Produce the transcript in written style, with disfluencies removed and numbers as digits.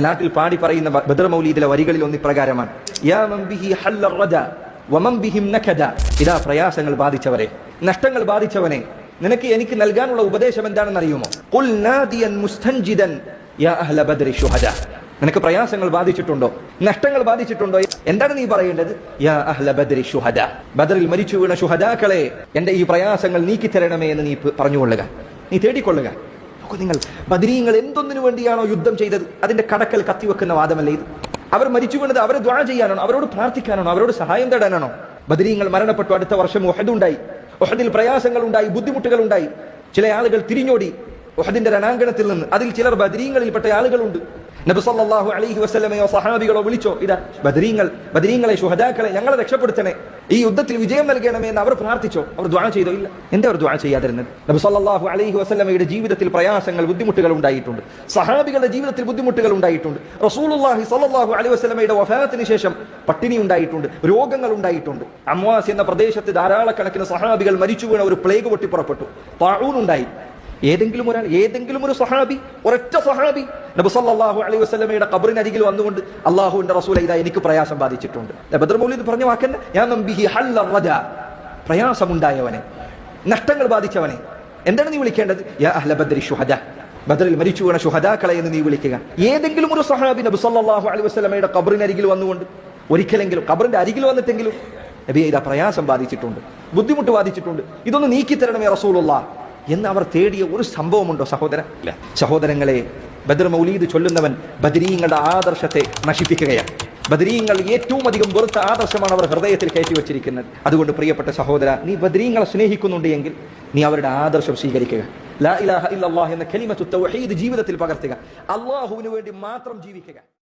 നാട്ടിൽ പാടി പറയുന്ന ബദർ മൗലീദിലെ വരികളിൽ ഒന്ന് ഇപ്രകാരമാണ്: യാ മൻ ബിഹി ഹല്ല റദ വമൻ ബിഹിം നകദ. ഇതാ പ്രയാസങ്ങൾ ബാധിച്ചവരെ, നഷ്ടങ്ങൾ ബാധിച്ചവനെ, നിനക്ക് എനിക്ക് നൽകാനുള്ള ഉപദേശം എന്താണെന്ന് അറിയുമോ? ഖുൽ നാദിയൻ മുസ്തൻജിദൻ യാ അഹ്ല ബദ്രി ശുഹദാ. നിനക്ക് പ്രയാസങ്ങൾ ബാധിച്ചിട്ടുണ്ടോ, നഷ്ടങ്ങൾ ബാധിച്ചിട്ടുണ്ടോ? എന്താണ് നീ പറയേണ്ടത്? യാ അഹ്ല ബദ്രി ശുഹദാ, ബദറിൽ മരിച്ചു വീണ ശുഹദാക്കളെ, എന്റെ ഈ പ്രയാസങ്ങൾ നീക്കിത്തരണമേ എന്ന് നീ പറഞ്ഞുകൊള്ളുക, നീ തേടിക്കൊള്ളുക. നിങ്ങൾ ബദരീങ്ങൾ എന്തൊന്നിനു വേണ്ടിയാണോ യുദ്ധം ചെയ്തത് അതിന്റെ കടക്കൽ കത്തിവെക്കുന്ന വാദമല്ലേ ഇത്? അവർ മരിച്ചു വീണത് അവരെ ദുആ ചെയ്യാനാണോ, അവരോട് പ്രാർത്ഥിക്കാനാണോ, അവരോട് സഹായം തേടാനാണോ? ബദരീങ്ങൾ മരണപ്പെട്ടു. അടുത്ത വർഷം ഉഹദ് ഉണ്ടായി. ഉഹദിൽ പ്രയാസങ്ങൾ ഉണ്ടായി, ബുദ്ധിമുട്ടുകൾ ഉണ്ടായി. ചില ആളുകൾ തിരിഞ്ഞോടി ഉഹദിന്റെ രണാങ്കണത്തിൽ നിന്ന്. അതിൽ ചിലർ ബദരീങ്ങളിൽപ്പെട്ട ആളുകളുണ്ട്. നബി സല്ലല്ലാഹു അലൈഹി വസല്ലമയോ സഹാബികളോ വിളിച്ചോ, ഇതാ ബദരീങ്ങളെ, ശുഹദാക്കളെ, ഞങ്ങളെ രക്ഷപ്പെടുത്തണേ, ഈ യുദ്ധത്തിൽ വിജയം നൽകണമേ എന്ന് അവർ പ്രാർത്ഥിച്ചോ? അവർ ദുആ ചെയ്തോ? ഇല്ല. എന്താ അവർ ദുആ ചെയ്യാതിരുന്നത്? നബി സല്ലല്ലാഹു അലൈഹി വസല്ലമയുടെ ജീവിതത്തിൽ പ്രയാസങ്ങൾ, ബുദ്ധിമുട്ടുകൾ ഉണ്ടായിട്ടുണ്ട്. സഹാബികളുടെ ജീവിതത്തിൽ ബുദ്ധിമുട്ടുകൾ ഉണ്ടായിട്ടുണ്ട്. റസൂലുള്ളാഹി സല്ലല്ലാഹു അലൈഹി വസല്ലമയുടെ വഫാത്തിന് ശേഷം പട്ടിണി ഉണ്ടായിട്ടുണ്ട്, രോഗങ്ങൾ ഉണ്ടായിട്ടുണ്ട്. അംവാസ് എന്ന പ്രദേശത്ത് ധാരാളക്കണക്കിന് സഹാബികൾ മരിച്ചു വീണ ഒരു പ്ലേഗ് പൊട്ടിപ്പുറപ്പെട്ടു, താഊൻ ഉണ്ടായി. ഏതെങ്കിലും ഒരു സഹാബി, ഒരൊറ്റ സഹാബി നബി സല്ലല്ലാഹു അലൈഹി വസല്ലമയുടെ ഖബറിനരികിൽ വന്നുകൊണ്ട് അല്ലാഹുവിന്റെ റസൂലേ, ഇതാ എനിക്ക് പ്രയാസം ബാധിച്ചിട്ടുണ്ട്. ബദർ മൗലിദ് പറഞ്ഞ വാക്കന്നെ യാ മൻ ബിഹി ഹല്ല റജ, പ്രയാസമുണ്ടായവനെ, നഷ്ടങ്ങൾ ബാധിച്ചവനെ എന്താണ് നീ വിളിക്കേണ്ടത്? യാ അഹ്ല ബദ്രി ശുഹദാ, ബദറിൽ മരിച്ചു വീണ ശുഹദാക്കളെ എന്ന് നീ വിളിക്കുക. ഏതെങ്കിലും ഒരു സഹാബി നബി സല്ലല്ലാഹു അലൈഹി വസല്ലമയുടെ ഖബറിനരികിൽ വന്നുകൊണ്ട് ഒരിക്കലെങ്കിലും, ഖബറിന്റെ അരികിൽ വന്നിട്ടെങ്കിലും, നബിയെ ഇതാ പ്രയാസം ബാധിച്ചിട്ടുണ്ട്, ബുദ്ധിമുട്ട് ബാധിച്ചിട്ടുണ്ട്, ഇതൊന്ന് നീക്കിത്തരണമേ റസൂലുള്ളാഹ് എന്ന് അവർ തേടിയ ഒരു സംഭവമുണ്ടോ സഹോദരങ്ങളെ? ബദർ മൗലീദ് ചൊല്ലുന്നവൻ ബദരീങ്ങളുടെ ആദർശത്തെ നശിപ്പിക്കുകയാണ്. ബദരീങ്ങൾ ഏറ്റവും അധികം വെറുത്ത ആദർശമാണ് അവർ ഹൃദയത്തിൽ കയറ്റി വെച്ചിരിക്കുന്നത്. അതുകൊണ്ട് പ്രിയപ്പെട്ട സഹോദര, നീ ബദരീങ്ങളെ സ്നേഹിക്കുന്നുണ്ട് എങ്കിൽ നീ അവരുടെ ആദർശം സ്വീകരിക്കുക. ലാ ഇലാഹ ഇല്ലല്ലാഹ് എന്ന കലിമത്തു തൗഹീദ് ജീവിതത്തിൽ പകർത്തുക. അല്ലാഹുവിന് വേണ്ടി മാത്രം ജീവിക്കുക.